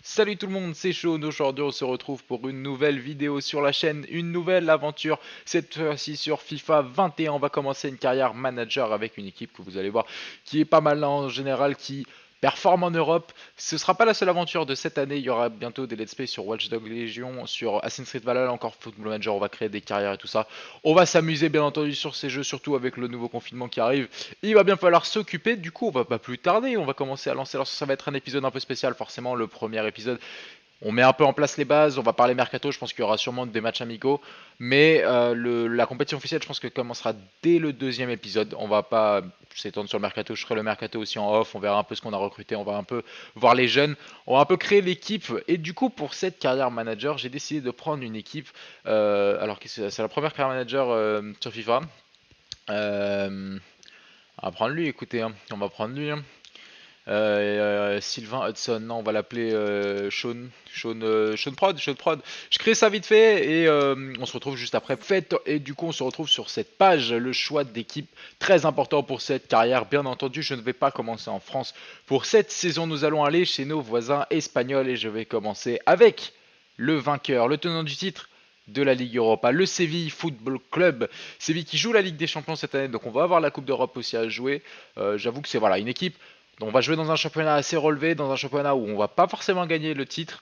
Salut tout le monde, c'est Shaun. Aujourd'hui on se retrouve pour une nouvelle vidéo sur la chaîne, une nouvelle aventure, cette fois-ci sur FIFA 21. On va commencer une carrière manager avec une équipe que vous allez voir qui est pas mal là en général, qui performe en Europe. Ce sera pas la seule aventure de cette année, il y aura bientôt des let's play sur Watch Dogs Legion, sur Assassin's Creed Valhalla, encore Football Manager, on va créer des carrières et tout ça. On va s'amuser bien entendu sur ces jeux, surtout avec le nouveau confinement qui arrive. Il va bien falloir s'occuper, du coup on va pas plus tarder, on va commencer à lancer. Alors ça va être un épisode un peu spécial, forcément le premier épisode. On met un peu en place les bases, on va parler mercato, je pense qu'il y aura sûrement des matchs amicaux, mais la compétition officielle, je pense que commencera dès le deuxième épisode. On va pas s'étendre sur le mercato, je ferai le mercato aussi en off, on verra un peu ce qu'on a recruté, on va un peu voir les jeunes, on va un peu créer l'équipe. Et du coup, pour cette carrière manager, j'ai décidé de prendre une équipe. Alors, c'est la première carrière manager sur FIFA. On va prendre lui, écoutez, hein, on va prendre lui, hein. Sylvain Hudson, non, on va l'appeler Sean Prod, Sean Prod. Je crée ça vite fait et on se retrouve juste après. Fait, et du coup, on se retrouve sur cette page, le choix d'équipe très important pour cette carrière. Bien entendu, je ne vais pas commencer en France. Pour cette saison, nous allons aller chez nos voisins espagnols et je vais commencer avec le vainqueur, le tenant du titre de la Ligue Europa, le Séville Football Club. Séville qui joue la Ligue des Champions cette année, donc on va avoir la Coupe d'Europe aussi à jouer. J'avoue que c'est voilà une équipe. On va jouer dans un championnat assez relevé, dans un championnat où on va pas forcément gagner le titre.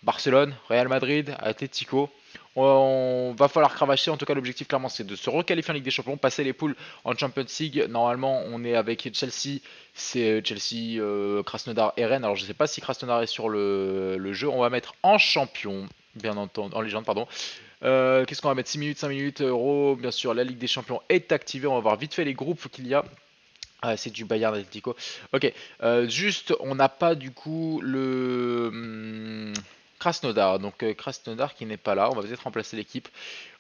Barcelone, Real Madrid, Atlético. On va falloir cravacher. En tout cas, l'objectif clairement c'est de se requalifier en Ligue des Champions, passer les poules en Champions League. Normalement, on est avec Chelsea, c'est Chelsea, Krasnodar et Rennes. Alors, je sais pas si Krasnodar est sur le jeu. On va mettre en champion, bien entendu, en légende, pardon. Qu'est-ce qu'on va mettre? 6 minutes, 5 minutes, Euro. Bien sûr, la Ligue des Champions est activée. On va voir vite fait les groupes qu'il y a. Ah, c'est du Bayern Atlético. Ok, juste, on n'a pas du coup le Krasnodar. Donc Krasnodar qui n'est pas là. On va peut-être remplacer l'équipe.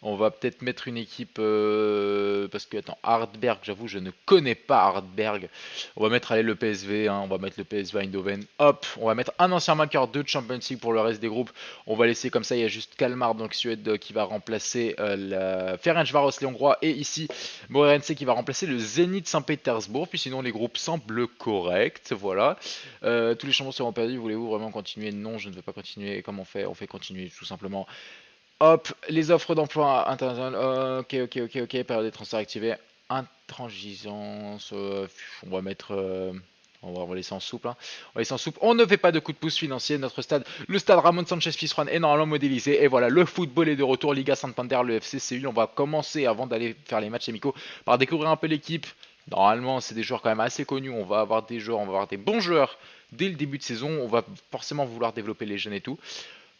On va peut-être mettre une équipe parce que attends, Hardberg, j'avoue, je ne connais pas Hardberg. On va mettre allez, le PSV, hein, on va mettre le PSV Eindhoven. Hop, on va mettre un ancien vainqueur de Champions League pour le reste des groupes. On va laisser comme ça. Il y a juste Kalmar, donc Suède, qui va remplacer la Ferencváros, les Hongrois, et ici Moreirense qui va remplacer le Zénith Saint-Pétersbourg. Puis sinon, les groupes semblent corrects. Voilà. Tous les champions seront perdus. Voulez-vous vraiment continuer? Non, je ne veux pas continuer. Comment on fait? On fait continuer tout simplement. Hop, les offres d'emploi internationales. Ok. Période des transferts activée. Intransigeance. On va mettre. On va laisser en souple. Hein. On va laisser en souple. On ne fait pas de coup de pouce financier. Notre stade, le stade Ramon Sanchez Pizjuan est normalement modélisé. Et voilà, le football est de retour. Liga Santander, le FC Séville. On va commencer, avant d'aller faire les matchs amicaux, par découvrir un peu l'équipe. Normalement, c'est des joueurs quand même assez connus. On va avoir des joueurs, on va avoir des bons joueurs dès le début de saison. On va forcément vouloir développer les jeunes et tout.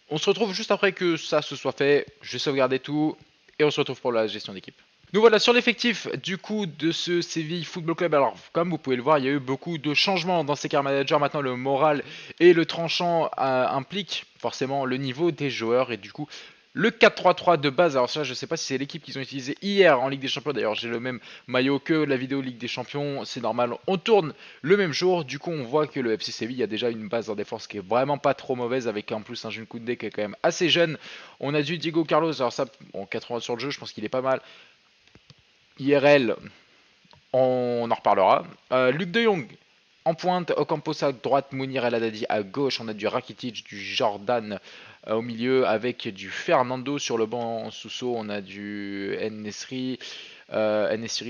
On se retrouve juste après que ça se soit fait. Je vais sauvegarder tout et on se retrouve pour la gestion d'équipe. Nous voilà sur l'effectif du coup de ce Séville Football Club. Alors comme vous pouvez le voir, il y a eu beaucoup de changements dans ces car managers. Maintenant le moral et le tranchant impliquent forcément le niveau des joueurs et du coup le 4-3-3 de base. Alors ça je sais pas si c'est l'équipe qu'ils ont utilisé hier en Ligue des Champions. D'ailleurs j'ai le même maillot que la vidéo Ligue des Champions. C'est normal, on tourne le même jour. Du coup on voit que le FC Séville a déjà une base en défense qui est vraiment pas trop mauvaise, avec en plus un jeune Koundé qui est quand même assez jeune. On a du Diego Carlos. Alors ça, bon, 80 sur le jeu, je pense qu'il est pas mal. IRL, on en reparlera. Luc de Jong en pointe, Ocampos à droite, Mounir El Haddadi à gauche. On a du Rakitic, du Jordan au milieu avec du Fernando sur le banc. Sousso, on a du Nesiri,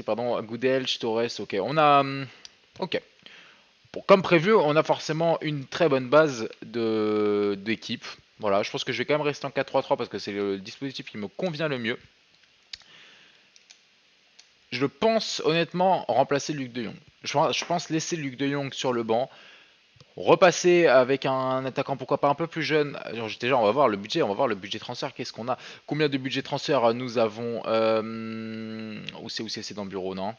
pardon, Goudelch, Torres. Ok, on a. Ok. Bon, comme prévu, on a forcément une très bonne base d'équipe. Voilà, je pense que je vais quand même rester en 4-3-3 parce que c'est le dispositif qui me convient le mieux. Je pense honnêtement remplacer Luc de Jong. Je pense laisser Luc de Jong sur le banc. Repasser avec un attaquant pourquoi pas un peu plus jeune. Déjà on va voir le budget transfert, qu'est-ce qu'on a, combien de budget transfert nous avons, où c'est dans le bureau, non,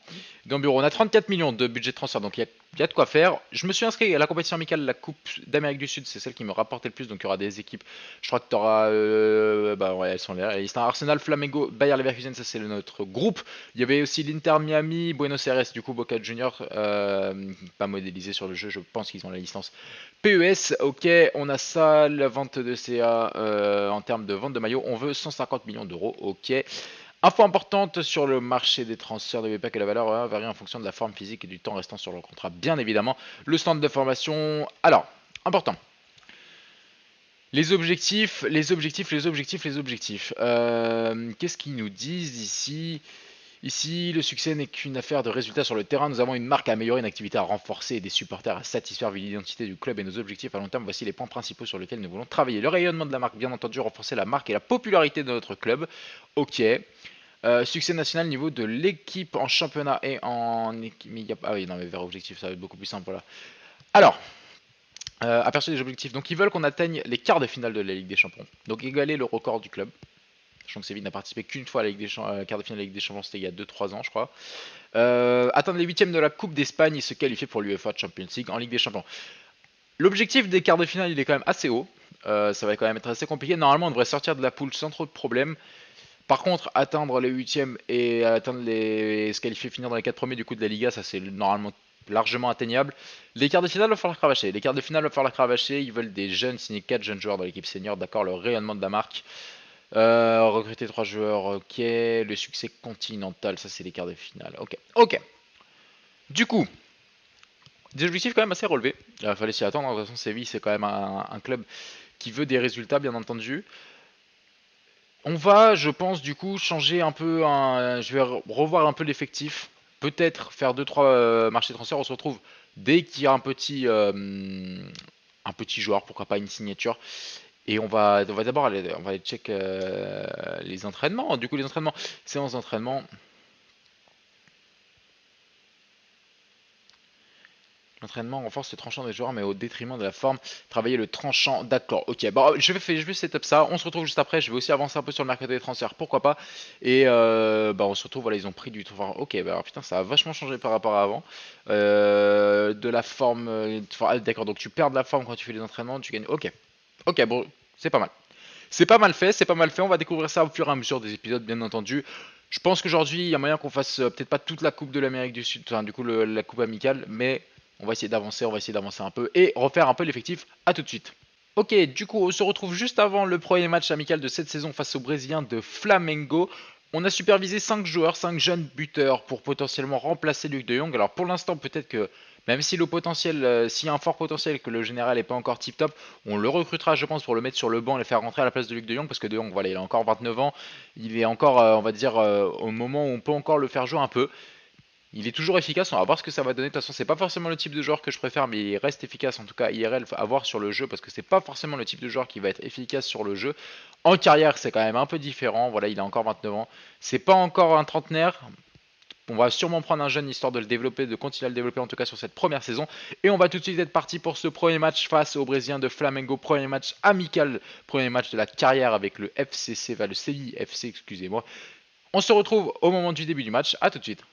dans le bureau on a 34 millions de budget transfert, donc il y a de quoi faire. Je me suis inscrit à la compétition amicale, la Coupe d'Amérique du Sud, c'est celle qui me rapportait le plus, donc il y aura des équipes, je crois que tu auras, bah ouais elles sont là, c'est un Arsenal, Flamengo, Bayer Leverkusen, ça c'est notre groupe. Il y avait aussi l'Inter Miami, Buenos Aires, du coup Boca Juniors, pas modélisé sur le jeu, je pense qu'ils ont la licence PES. Ok, on a ça, la vente de CA en termes de vente de maillot, on veut 150 millions d'euros. Ok. Info importante sur le marché des transferts de VPAC, et la valeur varie en fonction de la forme physique et du temps restant sur le contrat, bien évidemment. Le stand de formation, alors, important. les objectifs. Qu'est-ce qu'ils nous disent ici? Ici, le succès n'est qu'une affaire de résultats sur le terrain. Nous avons une marque à améliorer, une activité à renforcer et des supporters à satisfaire vu l'identité du club et nos objectifs à long terme. Voici les points principaux sur lesquels nous voulons travailler. Le rayonnement de la marque, bien entendu, renforcer la marque et la popularité de notre club. Ok. Succès national niveau de l'équipe en championnat et en équipe. Ah oui, non, mais vers objectif, ça va être beaucoup plus simple. Voilà. Alors, aperçu des objectifs. Donc, ils veulent qu'on atteigne les quarts de finale de la Ligue des Champions. Donc, égaler le record du club. Sachant que Séville n'a participé qu'une fois à la Ligue des quart de finale de la Ligue des Champions, c'était il y a 2-3 ans, je crois. Atteindre les huitièmes de la Coupe d'Espagne et se qualifier pour l'UEFA Champions League en Ligue des Champions. L'objectif des quarts de finale, il est quand même assez haut. Ça va quand même être assez compliqué. Normalement, on devrait sortir de la poule sans trop de problèmes. Par contre, atteindre les huitièmes et se qualifier, finir dans les 4 premiers du coup de la Liga, ça c'est normalement largement atteignable. Les quarts de finale, il va falloir cravacher. Les quarts de finale, il va falloir cravacher. Ils veulent des jeunes, signer 4 jeunes joueurs dans l'équipe senior. D'accord, le rayonnement de la marque. Recruter 3 joueurs, ok. Le succès continental, ça c'est les quarts de finale. Ok, ok. Du coup, des objectifs quand même assez relevés. Il fallait s'y attendre. De toute façon, Séville, c'est quand même un club qui veut des résultats, bien entendu. On va, je pense, du coup, changer un peu. Je vais revoir un peu l'effectif. Peut-être faire 2-3 marchés de transfert. On se retrouve dès qu'il y a un petit joueur, pourquoi pas une signature. Et on va d'abord aller check les entraînements. Du coup, les entraînements, séance d'entraînement. L'entraînement renforce le tranchant des joueurs, mais au détriment de la forme. Travailler le tranchant, d'accord. Ok, bon, je vais setup ça. On se retrouve juste après. Je vais aussi avancer un peu sur le mercato des transferts, pourquoi pas. Et on se retrouve. Voilà, ils ont pris du temps. Ok, bah alors, putain, ça a vachement changé par rapport à avant. De la forme. D'accord, donc tu perds de la forme quand tu fais les entraînements, tu gagnes. Ok, ok, bon, c'est pas mal. C'est pas mal fait, c'est pas mal fait. On va découvrir ça au fur et à mesure des épisodes, bien entendu. Je pense qu'aujourd'hui, il y a moyen qu'on fasse peut-être pas toute la Coupe de l'Amérique du Sud, enfin, du coup, la Coupe amicale, mais on va essayer d'avancer un peu et refaire un peu l'effectif. À tout de suite. Ok, du coup, on se retrouve juste avant le premier match amical de cette saison face aux Brésiliens de Flamengo. On a supervisé 5 joueurs, 5 jeunes buteurs pour potentiellement remplacer Luc de Jong. Alors pour l'instant, peut-être que même si le potentiel, s'il y a un fort potentiel et que le général n'est pas encore tip top, on le recrutera, je pense, pour le mettre sur le banc et le faire rentrer à la place de Luc de Jong parce que de Jong, voilà, il a encore 29 ans, il est encore, on va dire, au moment où on peut encore le faire jouer un peu. Il est toujours efficace, on va voir ce que ça va donner. De toute façon, c'est pas forcément le type de joueur que je préfère, mais il reste efficace en tout cas IRL à voir sur le jeu parce que c'est pas forcément le type de joueur qui va être efficace sur le jeu. En carrière, c'est quand même un peu différent. Voilà, il a encore 29 ans. C'est pas encore un trentenaire. On va sûrement prendre un jeune histoire de le développer, de continuer à le développer en tout cas sur cette première saison. Et on va tout de suite être parti pour ce premier match face aux Brésiliens de Flamengo. Premier match amical, premier match de la carrière avec le FCC, le CIFC, excusez-moi. On se retrouve au moment du début du match. À tout de suite.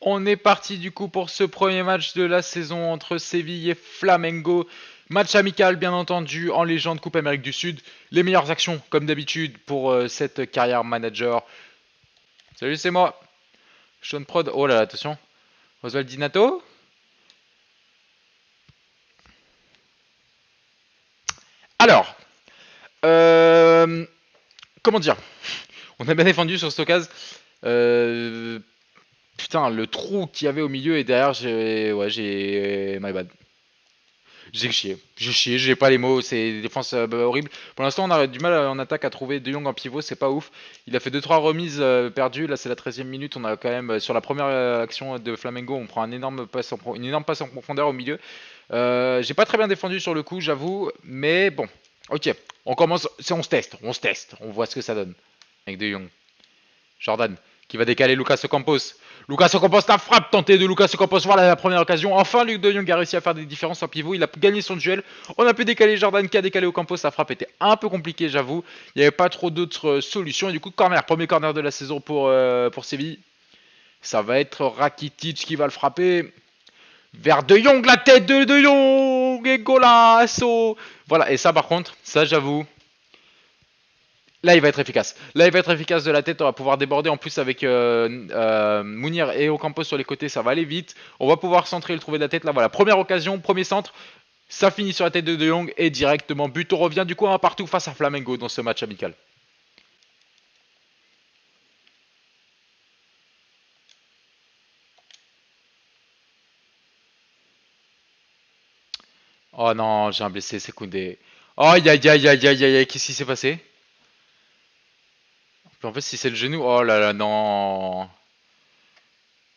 On est parti du coup pour ce premier match de la saison entre Séville et Flamengo. Match amical bien entendu en légende Coupe Amérique du Sud. Les meilleures actions comme d'habitude pour cette carrière manager. Salut, c'est moi. Sean Prod. Oh là là, attention. Oswald Dinato. Alors, euh, comment dire? On a bien défendu sur cette occasion. Euh, putain, le trou qu'il y avait au milieu et derrière, j'ai my bad. J'ai pas les mots, c'est des défenses horribles. Pour l'instant, on a du mal en attaque à trouver De Jong en pivot, c'est pas ouf. Il a fait 2-3 remises perdues, là c'est la 13e minute, on a quand même, sur la première action de Flamengo, on prend une énorme passe en profondeur au milieu. J'ai pas très bien défendu sur le coup, j'avoue, mais bon, ok, on commence, on se teste, on voit ce que ça donne avec De Jong. Jordan qui va décaler Lucas Ocampos. Lucas Ocampos, la frappe tentée de Lucas Ocampos. Voilà la première occasion. Enfin, Luc de Jong a réussi à faire des différences en pivot. Il a gagné son duel. On a pu décaler Jordan qui a décalé Ocampos. La frappe était un peu compliquée, j'avoue. Il n'y avait pas trop d'autres solutions. Et du coup, corner. Premier corner de la saison pour Séville. Ça va être Rakitic qui va le frapper. Vers De Jong, la tête de De Jong. Et golasso. Voilà, et ça par contre, ça j'avoue, là, il va être efficace. Là, il va être efficace de la tête. On va pouvoir déborder en plus avec Mounir et Ocampos sur les côtés. Ça va aller vite. On va pouvoir centrer et le trouver de la tête. Là, voilà. Première occasion, premier centre. Ça finit sur la tête de De Jong et directement but. On revient du coup un partout face à Flamengo dans ce match amical. Oh non, j'ai un blessé, c'est Koundé. Oh, aïe aïe aïe aïe aïe aïe, qu'est-ce qui s'est passé? En fait, si c'est le genou, oh là là, non.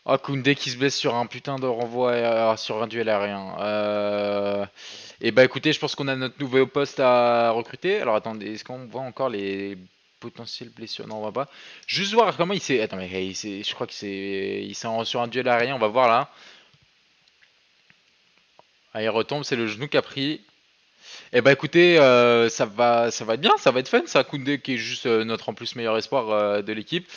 Oh, Koundé qui se blesse sur un putain de renvoi, sur un duel aérien. Et bah écoutez, je pense qu'on a notre nouveau poste à recruter. Alors attendez, est-ce qu'on voit encore les potentielles blessures? Non, on va pas. Juste voir comment il s'est. Attends, mais je crois que sur un duel aérien, on va voir là. Ah, il retombe, c'est le genou qui a pris. Et bah écoutez, ça va être bien, ça va être fun. Ça, Koundé qui est juste notre en plus meilleur espoir de l'équipe,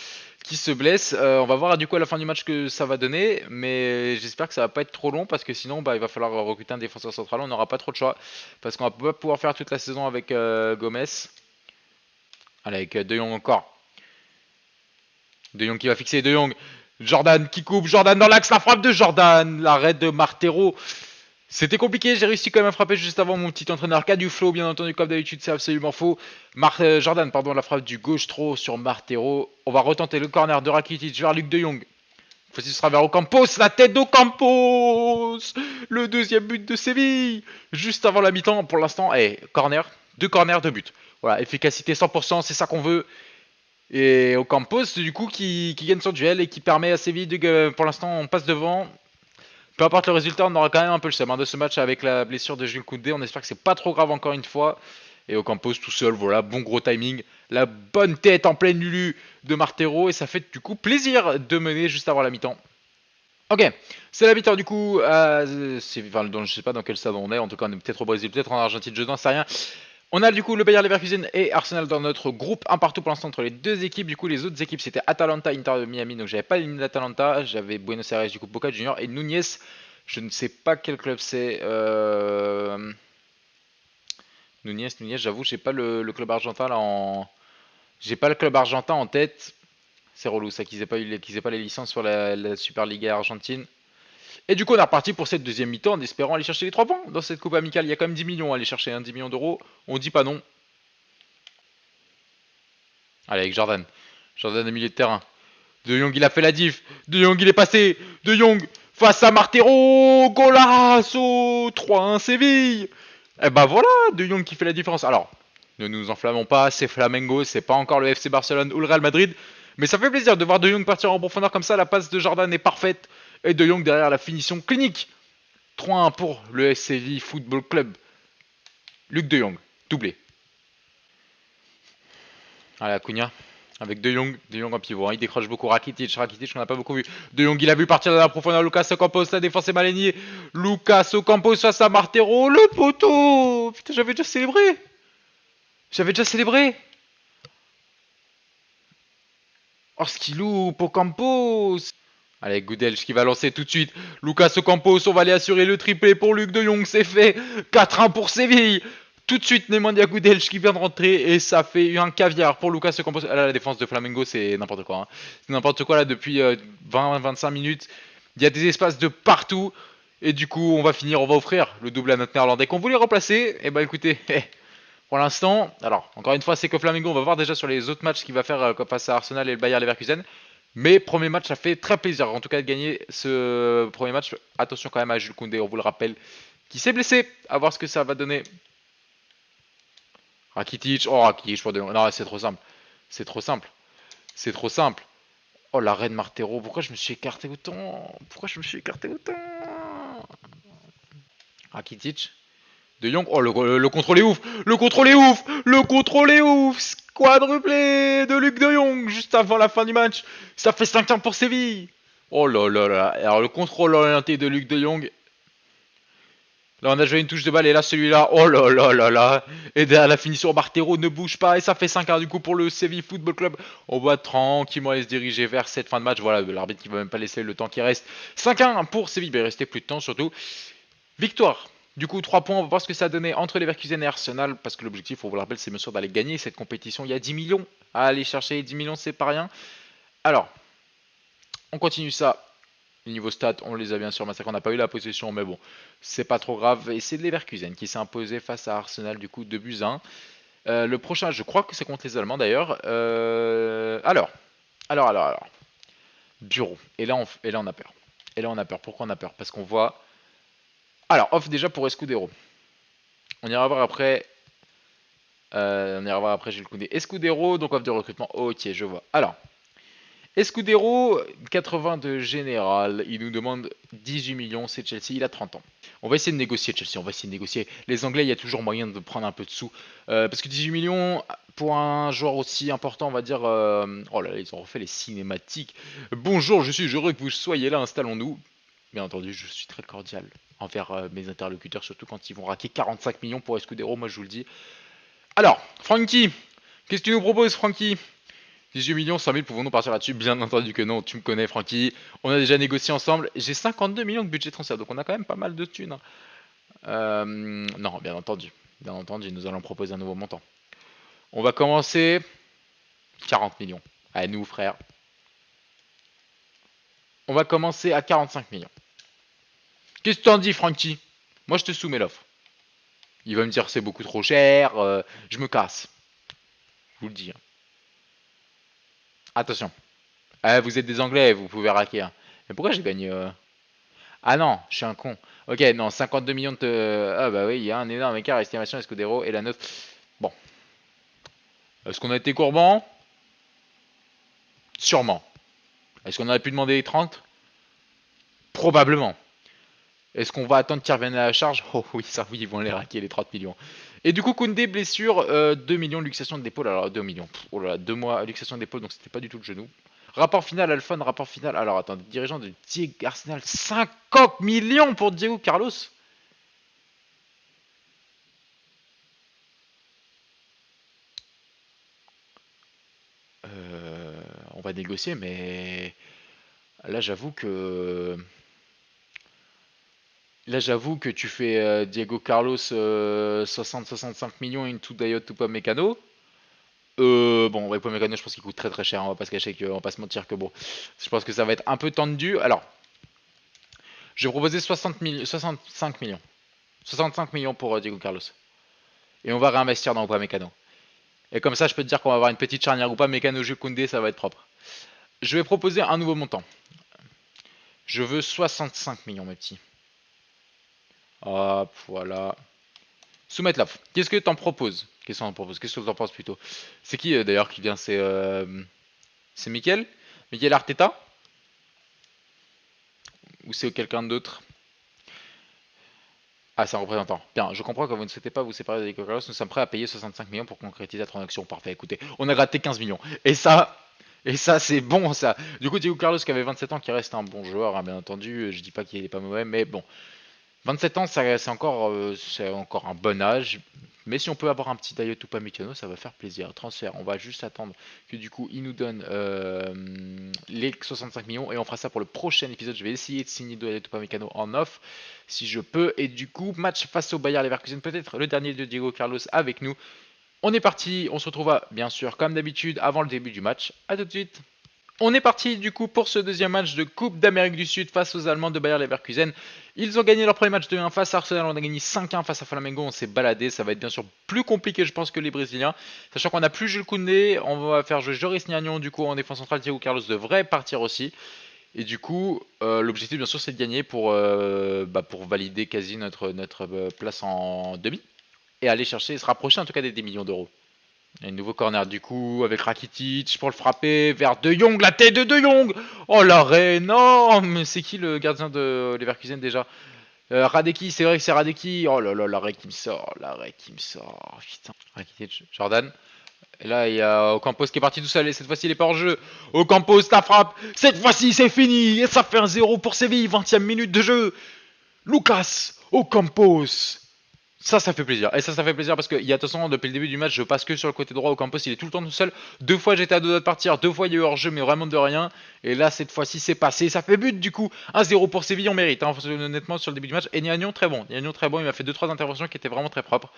qui se blesse. On va voir du coup à la fin du match que ça va donner, mais j'espère que ça va pas être trop long parce que sinon bah, il va falloir recruter un défenseur central. On n'aura pas trop de choix parce qu'on va pas pouvoir faire toute la saison avec Gomez. Allez, avec De Jong encore. De Jong qui va fixer De Jong. Jordan qui coupe, Jordan dans l'axe, la frappe de Jordan, l'arrêt de Martero. C'était compliqué, j'ai réussi quand même à frapper juste avant mon petit entraîneur qui a du flow, bien entendu, comme d'habitude, c'est absolument faux. Jordan, pardon, la frappe du gauche trop sur Martero. On va retenter le corner de Rakitic vers Luc de Jong. Cette ce sera vers Ocampos, la tête d'Ocampos. Le deuxième but de Séville, juste avant la mi-temps. Pour l'instant, corner, deux corners, deux buts. Voilà, efficacité 100%, c'est ça qu'on veut. Et Ocampos, du coup, qui gagne son duel et qui permet à Séville de, pour l'instant, on passe devant. Peu importe le résultat, on aura quand même un peu le seum de ce match avec la blessure de Jules Koundé. On espère que c'est pas trop grave encore une fois. Et Ocampos tout seul, voilà, bon gros timing. La bonne tête en pleine lulu de Martero. Et ça fait du coup plaisir de mener juste avant la mi-temps. Ok, c'est la mi-temps du coup. Je sais pas dans quel stade on est. En tout cas, on est peut-être au Brésil, peut-être en Argentine, je n'en sais rien. On a du coup le Bayer Leverkusen et Arsenal dans notre groupe, un partout pour l'instant entre les deux équipes. Du coup, les autres équipes c'était Atalanta, Inter de Miami, donc j'avais pas éliminé l'Atalanta, j'avais Buenos Aires du coup Boca Junior et Nunez. Je ne sais pas quel club c'est. Nunez, j'avoue, j'ai pas le club argentin là en. J'ai pas le club argentin en tête. C'est relou ça qu'ils aient pas les licences sur la Super Liga argentine. Et du coup, on est reparti pour cette deuxième mi-temps en espérant aller chercher les 3 points. Dans cette coupe amicale, il y a quand même 10 millions à aller chercher, 10 millions d'euros. On dit pas non. Allez, avec Jordan. Jordan au milieu de terrain. De Jong, il a fait la diff. De Jong, il est passé. De Jong face à Martero. Golasso 3-1 Séville. Et bah voilà, De Jong qui fait la différence. Alors, ne nous enflammons pas, c'est Flamengo, c'est pas encore le FC Barcelone ou le Real Madrid. Mais ça fait plaisir de voir De Jong partir en profondeur comme ça. La passe de Jordan est parfaite. Et De Jong derrière la finition clinique. 3-1 pour le SCV Football Club. Luc De Jong, doublé. Allez, Acuna. Avec De Jong en pivot, hein. Il décroche beaucoup. Rakitic on n'a pas beaucoup vu. De Jong, il a vu partir dans la profondeur. Lucas Ocampos, la défense est mal alignée. Lucas Ocampos face à Martero, le poteau. Putain, j'avais déjà célébré. J'avais déjà célébré. Oh, ce qu'il loupe, Ocampos. Allez, Gudelj qui va lancer tout de suite. Lucas Ocampos, on va aller assurer le triplé pour Luc de Jong, c'est fait. 4-1 pour Séville. Tout de suite, Nemanja Gudelj qui vient de rentrer et ça fait un caviar pour Lucas Ocampos. Ah là, la défense de Flamengo, c'est n'importe quoi. Hein. C'est n'importe quoi là depuis 20-25 minutes. Il y a des espaces de partout. Et du coup, on va offrir le double à notre néerlandais qu'on voulait remplacer. Et bah écoutez, pour l'instant, alors encore une fois, c'est que Flamengo, on va voir déjà sur les autres matchs qu'il va faire face à Arsenal et le Bayer Leverkusen. Mais premier match, ça fait très plaisir en tout cas de gagner ce premier match. Attention quand même à Jules Koundé, on vous le rappelle, qui s'est blessé. À voir ce que ça va donner. Rakitic, oh Rakitic pour De Jong. Non, c'est trop simple. C'est trop simple. C'est trop simple. Oh l'arrêt de Martero, pourquoi je me suis écarté autant? Pourquoi je me suis écarté autant? Rakitic. De Jong, oh le contrôle est ouf. Le contrôle est ouf. Le contrôle est ouf. Quadruplé de Luc de Jong juste avant la fin du match. Ça fait 5 ans pour Séville. Oh là là là. Alors le contrôle orienté de Luc de Jong. Là on a joué une touche de balle et là celui-là. Oh là là là là. Et derrière la finition, Martero ne bouge pas. Et ça fait 5-1 du coup pour le Séville Football Club. On va tranquillement aller se diriger vers cette fin de match. Voilà, l'arbitre qui va même pas laisser le temps qui reste. 5-1 pour Séville. Mais il restait plus de temps surtout. Victoire. Du coup, 3 points, on va voir ce que ça a donné entre Leverkusen et Arsenal, parce que l'objectif, on vous le rappelle, c'est bien sûr d'aller gagner cette compétition. Il y a 10 millions à aller chercher, 10 millions, c'est pas rien. Alors, on continue ça. Niveau stats, on les a bien sûr massacrés, on n'a pas eu la possession, mais bon, c'est pas trop grave. Et c'est Leverkusen qui s'est imposé face à Arsenal, du coup, 2 buts 1. Le prochain, je crois que c'est contre les Allemands d'ailleurs. Alors. Bureau. Et là, on a peur. Et là, on a peur. Pourquoi on a peur? Parce qu'on voit. Alors, off déjà pour Escudero. On ira voir après On ira voir après Jules Koundé. Escudero, donc offre de recrutement. Ok, je vois. Alors, Escudero, 80 de général. Il nous demande 18 millions. C'est Chelsea. Il a 30 ans. On va essayer de négocier, Chelsea. On va essayer de négocier. Les Anglais, il y a toujours moyen de prendre un peu de sous. Parce que 18 millions pour un joueur aussi important, on va dire. Oh là là, ils ont refait les cinématiques. Bonjour, je suis heureux que vous soyez là. Installons-nous. Bien entendu, je suis très cordial envers mes interlocuteurs, surtout quand ils vont raquer 45 millions pour Escudero. Moi, je vous le dis. Alors, Francky, qu'est-ce que tu nous proposes, Francky? 18 millions, 100 000, pouvons-nous partir là-dessus? Bien entendu que non, tu me connais, Francky. On a déjà négocié ensemble. J'ai 52 millions de budget transfert, donc on a quand même pas mal de thunes. Non, bien entendu. Bien entendu, nous allons proposer un nouveau montant. On va commencer 40 millions. Allez, nous, frère. On va commencer à 45 millions. Qu'est-ce que t'en dis, Francky? Moi, je te soumets l'offre. Il va me dire c'est beaucoup trop cher, je me casse. Je vous le dis. Attention. Vous êtes des Anglais, vous pouvez raquer. Mais pourquoi j'ai gagné Ah non, je suis un con. Ok, non, 52 millions de... Ah bah oui, il y a un énorme écart estimation Escudero et la nôtre. Bon. Est-ce qu'on a été courbant? Sûrement. Est-ce qu'on aurait pu demander les 30? Probablement. Est-ce qu'on va attendre qu'ils reviennent à la charge? Oh oui, ça oui, ils vont les raquer les 30 millions. Et du coup, Koundé, blessure, 2 millions de luxation d'épaule. Alors 2 millions. Oh là là, 2 mois luxation d'épaule, donc c'était pas du tout le genou. Rapport final, Alphone, rapport final. Alors attendez, dirigeant de Diego Arsenal, 50 millions pour Diego Carlos. On va négocier, mais là j'avoue que tu fais Diego Carlos 60-65 millions into Dayot Upamecano. Bon, Upamecano, je pense qu'il coûte très très cher. On va pas se cacher on va pas se mentir que bon, je pense que ça va être un peu tendu. Alors, je vais proposer 65 millions. 65 millions pour Diego Carlos. Et on va réinvestir dans Upamecano. Et comme ça, je peux te dire qu'on va avoir une petite charnière Upamecano Jules Koundé, ça va être propre. Je vais proposer un nouveau montant. Je veux 65 millions, mes petits. Hop, voilà. Soumettre l'offre. Qu'est-ce que t'en proposes? Qu'est-ce que t'en proposes? Qu'est-ce que t'en penses plutôt? C'est qui d'ailleurs qui vient? C'est Mikel? Mikel Arteta? Ou c'est quelqu'un d'autre? Ah, c'est un représentant. Bien, je comprends que vous ne souhaitez pas vous séparer de Diego Carlos. Nous sommes prêts à payer 65 millions pour concrétiser la transaction. Parfait, écoutez, on a gratté 15 millions. Et ça c'est bon ça. Du coup, Diego Carlos qui avait 27 ans, qui reste un bon joueur, hein, bien entendu. Je dis pas qu'il est pas mauvais, mais bon. 27 ans, c'est encore un bon âge. Mais si on peut avoir un petit Dayot Upamecano, ça va faire plaisir. Transfert, on va juste attendre que du coup il nous donne les 65 millions et on fera ça pour le prochain épisode. Je vais essayer de signer Dayot Upamecano en off si je peux. Et du coup, match face au Bayer Leverkusen, peut-être le dernier de Diego Carlos avec nous. On est parti, on se retrouve bien sûr comme d'habitude avant le début du match. A tout de suite. On est parti du coup pour ce deuxième match de Coupe d'Amérique du Sud face aux Allemands de Bayer Leverkusen. Ils ont gagné leur premier match 2-1 face à Arsenal, on a gagné 5-1 face à Flamengo, on s'est baladé, ça va être bien sûr plus compliqué je pense que les Brésiliens. Sachant qu'on a plus Jules Koundé, on va faire jouer Joris Gnagnon du coup en défense centrale, Diego Carlos devrait partir aussi. Et du coup, l'objectif bien sûr c'est de gagner pour valider quasi notre place en demi. Et aller chercher, se rapprocher en tout cas des 10 millions d'euros. Un nouveau corner du coup avec Rakitic pour le frapper vers De Jong, la tête de De Jong. Oh l'arrêt énorme. C'est qui le gardien de Leverkusen déjà? Radeki, c'est vrai que c'est Radeki. Oh là là, l'arrêt qui me sort, Putain. Rakitic, Jordan. Et là il y a Ocampos qui est parti tout seul et cette fois-ci il est pas en jeu. Ocampos, ta frappe. Cette fois-ci c'est fini et ça fait un 0 pour Séville, 20e minute de jeu. Lucas Ocampos. Ça fait plaisir. Et ça fait plaisir parce que, de toute façon, depuis le début du match, je passe que sur le côté droit. Au campus, il est tout le temps tout seul. 2 fois, j'étais à 2 doigts de partir. 2 fois, il y a eu hors-jeu, mais vraiment de rien. Et là, cette fois-ci, c'est passé. Ça fait but, du coup. 1-0 pour Séville, on mérite. Hein, honnêtement, sur le début du match. Et Gnagnon, très bon. Il m'a fait 2-3 interventions qui étaient vraiment très propres.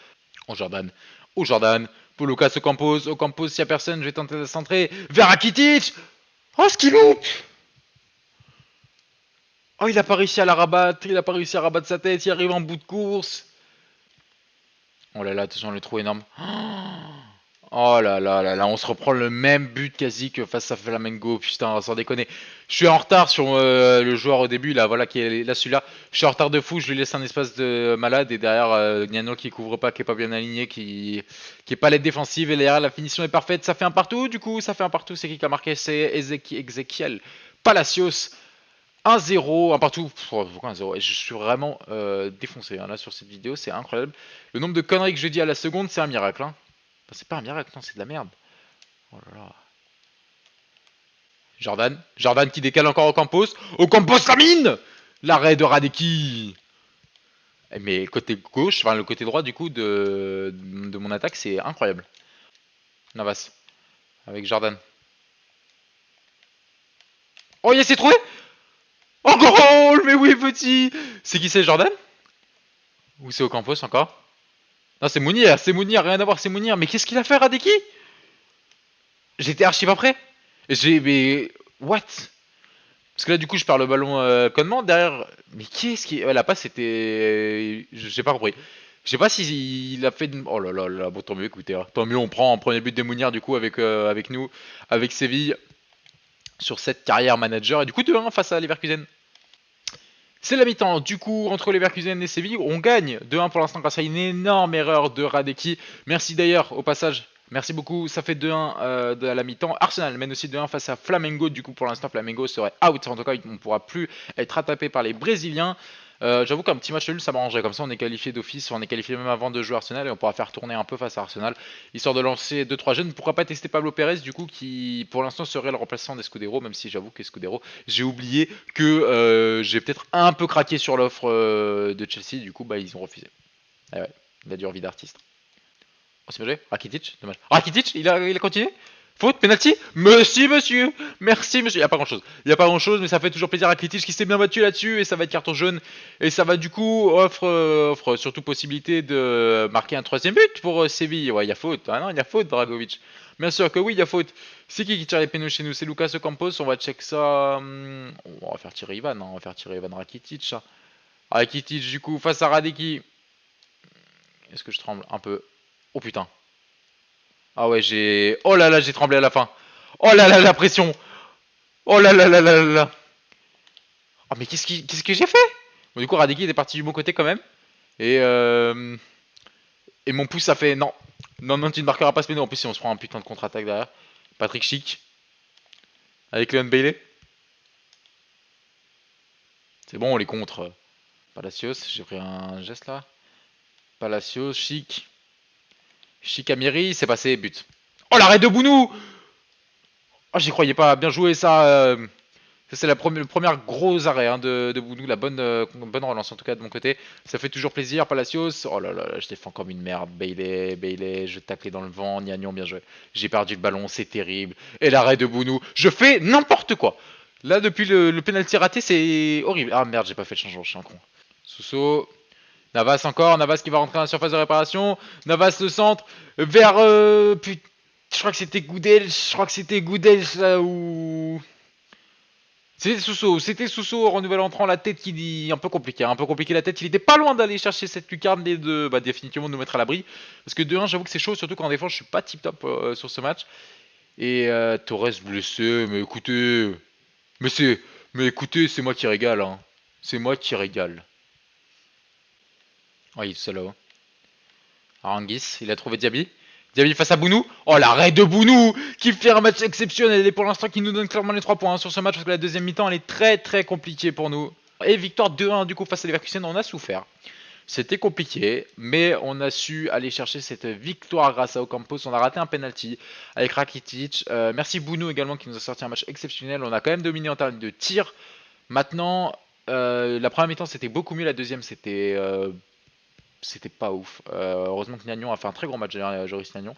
Oh, Jordan. Pour Lucas Ocampos. Ocampos, s'il n'y a personne, je vais tenter de centrer. Vers Rakitic. Oh, ce qu'il loupe. Oh, il a pas réussi à la rabattre. Il a pas réussi à rabattre sa tête. Il arrive en bout de course. Oh là là, attention, le trou énorme. Oh là là là là, on se reprend le même but quasi que face à Flamengo, putain, sans déconner. Je suis en retard sur le joueur au début, là, voilà, qui est là, celui-là. Je suis en retard de fou, je lui laisse un espace de malade, et derrière, Gnano qui couvre pas, qui est pas bien aligné, qui est pas l'aide défensive, et derrière, la finition est parfaite, ça fait un partout, du coup, ça fait un partout, c'est qui a marqué? C'est Ezequiel Palacios. 1-0, un partout, pourquoi 1-0? Et je suis vraiment défoncé hein, là sur cette vidéo, c'est incroyable. Le nombre de conneries que je dis à la seconde, c'est un miracle. Hein. Enfin, c'est pas un miracle, non, c'est de la merde. Oh là là. Jordan qui décale encore au Campos. Au Campos, la mine. L'arrêt de Radeki. Mais côté gauche, enfin le côté droit du coup de mon attaque, c'est incroyable. Navas, avec Jordan. Oh, il s'est trouvé. Oh, goal. Mais oui, petit. C'est qui c'est, Jordan? Ou c'est au Campos encore? Non, c'est Mounir, rien à voir, c'est Mounir. Mais qu'est-ce qu'il a fait, Radeki? J'étais archi pas prêt. Mais. What? Parce que là, du coup, je perds le ballon connement derrière. Mais qu'est-ce qui. Ouais, la passe, c'était. J'ai pas compris. Je sais pas s'il a fait. Oh là là là, bon, tant mieux, écoutez. Hein. Tant mieux, on prend un premier but de Mounir, du coup, avec nous, avec Séville, sur cette carrière manager. Et du coup, 2-1 face à Leverkusen. C'est la mi-temps, du coup, entre Leverkusen et Séville, on gagne 2-1 pour l'instant grâce à une énorme erreur de Radeki. Merci d'ailleurs au passage, merci beaucoup, ça fait 2-1 de la mi-temps. Arsenal mène aussi 2-1 face à Flamengo, du coup pour l'instant Flamengo serait out, en tout cas on ne pourra plus être rattrapé par les Brésiliens. J'avoue qu'un petit match nul ça m'arrangerait, comme ça on est qualifié d'office, on est qualifié même avant de jouer Arsenal et on pourra faire tourner un peu face à Arsenal, histoire de lancer 2-3 jeunes. Pourquoi pas tester Pablo Pérez du coup qui pour l'instant serait le remplaçant d'Escudero, même si j'avoue qu'Escudero, j'ai oublié que j'ai peut-être un peu craqué sur l'offre de Chelsea, du coup bah ils ont refusé. Ah ouais, il a dû envie d'artiste. Oh c'est bien joué, Rakitic, dommage. Rakitic, il a continué. Faute, penalty. Merci monsieur, merci monsieur. Il n'y a pas grand chose. Il n'y a pas grand chose, mais ça fait toujours plaisir à Rakitic qui s'est bien battu là-dessus et ça va être carton jaune. Et ça va du coup offre surtout possibilité de marquer un troisième but pour Séville. Ouais, il y a faute. Ah non, il y a faute, Dragovic. Bien sûr que oui, il y a faute. C'est qui tire les pénaux chez nous? C'est Lucas Ocampos. On va check ça. On va faire tirer Ivan. Hein. On va faire tirer Ivan Rakitic. Ça. Rakitic du coup face à Radeki. Est-ce que je tremble un peu? Oh putain. Ah ouais, j'ai. Oh là là, j'ai tremblé à la fin. Oh là là, la pression. Oh là là là là là là. Oh mais qu'est-ce que j'ai fait? Bon, du coup, Radeki était parti du bon côté quand même. Et et mon pouce, ça fait non. Non, non, tu ne marqueras pas ce péno. En plus, si on se prend un putain de contre-attaque derrière. Patrick Schick. Avec Leon Bailey. C'est bon, on les contre. Palacios, j'ai pris un geste là. Palacios, Schick. Schick Amiri, c'est passé, but. Oh l'arrêt de Bounou. Oh, j'y croyais pas. Bien joué ça. C'est le premier gros arrêt hein, de Bounou, la bonne relance en tout cas de mon côté. Ça fait toujours plaisir, Palacios. Oh là là, là je défends comme une merde. Bailey, je taclais dans le vent. Niagnon, bien joué. J'ai perdu le ballon, c'est terrible. Et l'arrêt de Bounou, je fais n'importe quoi. Là, depuis le penalty raté, c'est horrible. Ah merde, j'ai pas fait le changement, je suis un con. Sousso. Navas encore, Navas qui va rentrer dans la surface de réparation. Navas le centre vers. Putain, je crois que c'était Goudel là où. C'était Sousso, renouvel entrant, la tête qui dit un peu compliqué la tête, il était pas loin d'aller chercher cette lucarne et de définitivement nous mettre à l'abri. Parce que de 1 j'avoue que c'est chaud, surtout qu'en défense je suis pas tip top sur ce match. Et Torres blessé, mais écoutez, mais écoutez, c'est moi qui régale, hein. C'est moi qui régale. Oh il est seul là-haut. Aranguis, il a trouvé Diaby. Diaby face à Bounou. Oh l'arrêt de Bounou qui fait un match exceptionnel et pour l'instant qui nous donne clairement les 3 points hein, sur ce match parce que la deuxième mi-temps elle est très très compliquée pour nous. Et victoire 2-1 du coup face à Leverkusen, on a souffert. C'était compliqué, mais on a su aller chercher cette victoire grâce à Ocampos. On a raté un penalty avec Rakitic. Merci Bounou également qui nous a sorti un match exceptionnel. On a quand même dominé en termes de tir. Maintenant, la première mi-temps c'était beaucoup mieux, la deuxième c'était pas ouf. Heureusement que Nagnon a fait un très gros match, Joris Nagnon.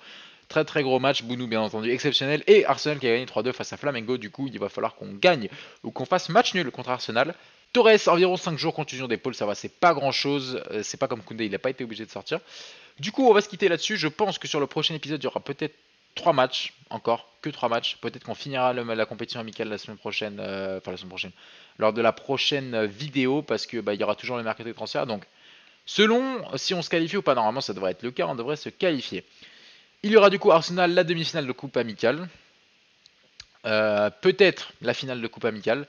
Très très gros match, Bounou bien entendu, exceptionnel. Et Arsenal qui a gagné 3-2 face à Flamengo. Du coup, il va falloir qu'on gagne ou qu'on fasse match nul contre Arsenal. Torres, environ 5 jours, contusion d'épaule, ça va, c'est pas grand chose. C'est pas comme Koundé, il n'a pas été obligé de sortir. Du coup, on va se quitter là-dessus. Je pense que sur le prochain épisode, il y aura peut-être 3 matchs, encore, que 3 matchs. Peut-être qu'on finira la compétition amicale la semaine prochaine, enfin la semaine prochaine, lors de la prochaine vidéo, parce que il y aura toujours le mercato de transfert. Donc, selon si on se qualifie ou pas, normalement ça devrait être le cas, on devrait se qualifier. Il y aura du coup Arsenal, la demi-finale de Coupe Amicale. Peut-être la finale de Coupe Amicale.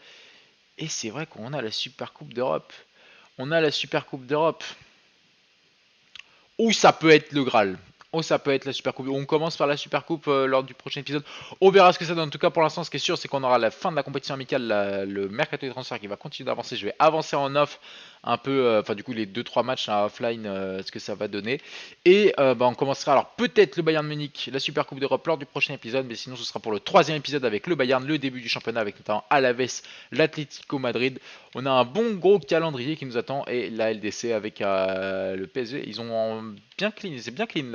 Et c'est vrai qu'on a la Super Coupe d'Europe. On a la Super Coupe d'Europe. Ou ça peut être le Graal. Ou ça peut être la Super Coupe. On commence par la Super Coupe lors du prochain épisode. On verra ce que ça donne. En tout cas, pour l'instant, ce qui est sûr, c'est qu'on aura la fin de la compétition amicale, le mercato des transferts qui va continuer d'avancer. Je vais avancer en off un peu, enfin du coup les 2-3 matchs à offline, ce que ça va donner. Et on commencera alors peut-être le Bayern Munich, la Super Coupe d'Europe lors du prochain épisode, mais sinon ce sera pour le 3e épisode avec le Bayern, le début du championnat avec notamment Alaves, l'Atlético Madrid. On a un bon gros calendrier qui nous attend et la LDC avec le PSG, ils ont bien clean, c'est bien clean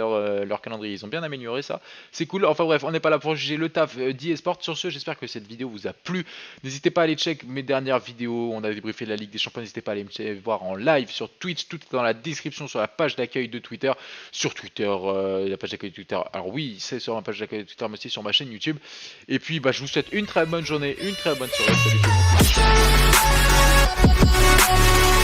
leur calendrier, ils ont bien amélioré ça, c'est cool. Enfin bref, on n'est pas là pour juger le taf d'eSport. Sur ce, j'espère que cette vidéo vous a plu. N'hésitez pas à aller check mes dernières vidéos, on a débriefé la Ligue des Champions, n'hésitez pas à aller me voir en live sur Twitch, tout est dans la description sur la page d'accueil de Twitter, sur Twitter, la page d'accueil de Twitter, alors oui c'est sur la page d'accueil de Twitter mais aussi sur ma chaîne YouTube. Et puis je vous souhaite une très bonne journée, une très bonne soirée, salut tout le monde.